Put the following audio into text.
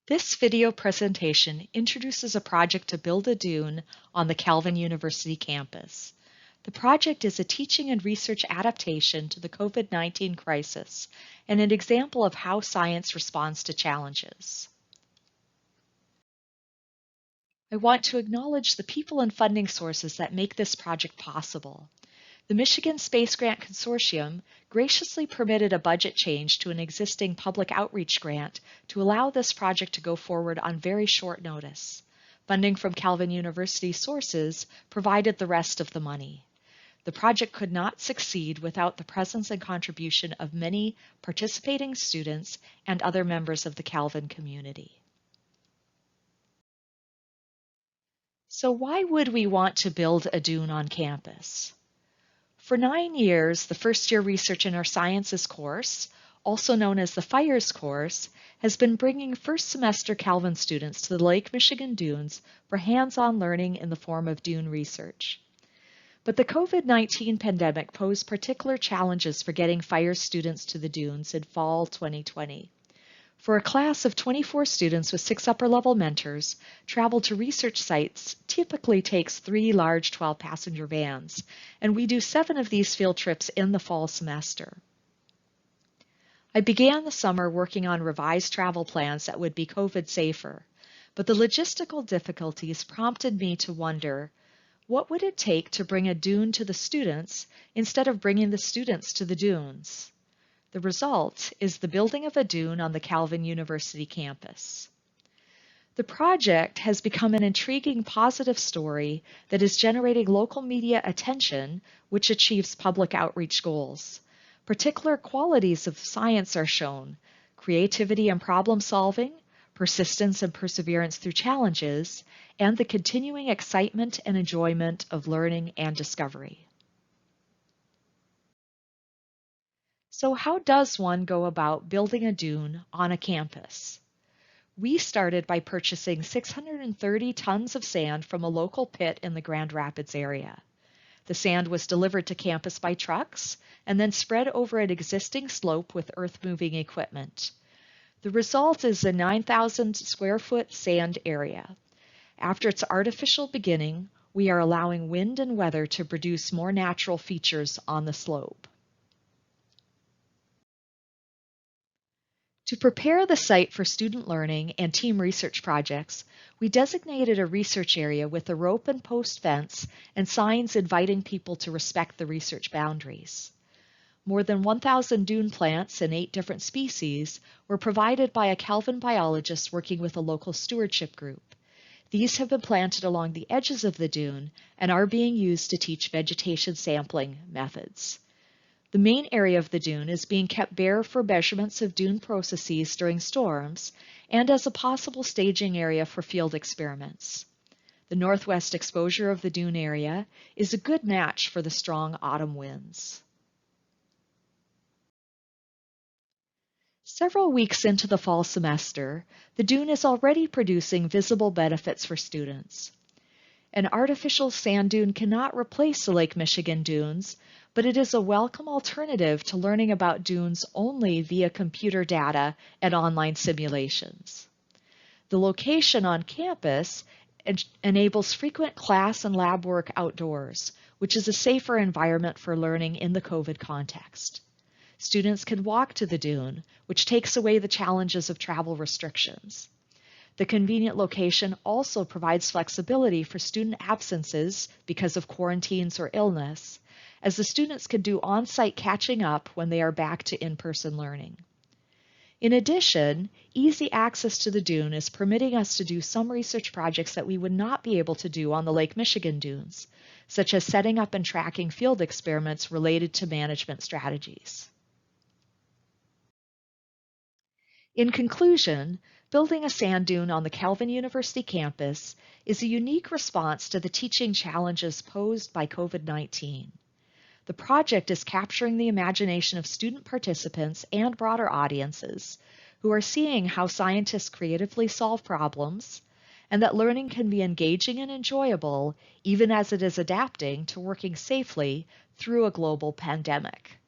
This video presentation introduces a project to build a dune on the Calvin University campus. The project is a teaching and research adaptation to the COVID-19 crisis and an example of how science responds to challenges. I want to acknowledge the people and funding sources that make this project possible. The Michigan Space Grant Consortium graciously permitted a budget change to an existing public outreach grant to allow this project to go forward on very short notice. Funding from Calvin University sources provided the rest of the money. The project could not succeed without the presence and contribution of many participating students and other members of the Calvin community. So why would we want to build a dune on campus? For 9 years, the first-year Research in Our Sciences course, also known as the FYRES course, has been bringing first-semester Calvin students to the Lake Michigan dunes for hands-on learning in the form of dune research. But the COVID-19 pandemic posed particular challenges for getting FYRES students to the dunes in fall 2020. For a class of 24 students with 6 upper-level mentors, travel to research sites typically takes 3 large 12-passenger vans, and we do 7 of these field trips in the fall semester. I began the summer working on revised travel plans that would be COVID safer, but the logistical difficulties prompted me to wonder, what would it take to bring a dune to the students instead of bringing the students to the dunes? The result is the building of a dune on the Calvin University campus. The project has become an intriguing positive story that is generating local media attention, which achieves public outreach goals. Particular qualities of science are shown: creativity and problem solving, persistence and perseverance through challenges, and the continuing excitement and enjoyment of learning and discovery. So how does one go about building a dune on a campus? We started by purchasing 630 tons of sand from a local pit in the Grand Rapids area. The sand was delivered to campus by trucks and then spread over an existing slope with earth-moving equipment. The result is a 9,000 square foot sand area. After its artificial beginning, we are allowing wind and weather to produce more natural features on the slope. To prepare the site for student learning and team research projects, we designated a research area with a rope and post fence and signs inviting people to respect the research boundaries. More than 1,000 dune plants in 8 different species were provided by a Calvin biologist working with a local stewardship group. These have been planted along the edges of the dune and are being used to teach vegetation sampling methods. The main area of the dune is being kept bare for measurements of dune processes during storms and as a possible staging area for field experiments. The northwest exposure of the dune area is a good match for the strong autumn winds. Several weeks into the fall semester, the dune is already producing visible benefits for students. An artificial sand dune cannot replace the Lake Michigan dunes, but it is a welcome alternative to learning about dunes only via computer data and online simulations. The location on campus enables frequent class and lab work outdoors, which is a safer environment for learning in the COVID context. Students can walk to the dune, which takes away the challenges of travel restrictions. The convenient location also provides flexibility for student absences because of quarantines or illness, as the students can do on-site catching up when they are back to in-person learning. In addition, easy access to the dune is permitting us to do some research projects that we would not be able to do on the Lake Michigan dunes, such as setting up and tracking field experiments related to management strategies. In conclusion, building a sand dune on the Calvin University campus is a unique response to the teaching challenges posed by COVID-19. The project is capturing the imagination of student participants and broader audiences who are seeing how scientists creatively solve problems, and that learning can be engaging and enjoyable even as it is adapting to working safely through a global pandemic.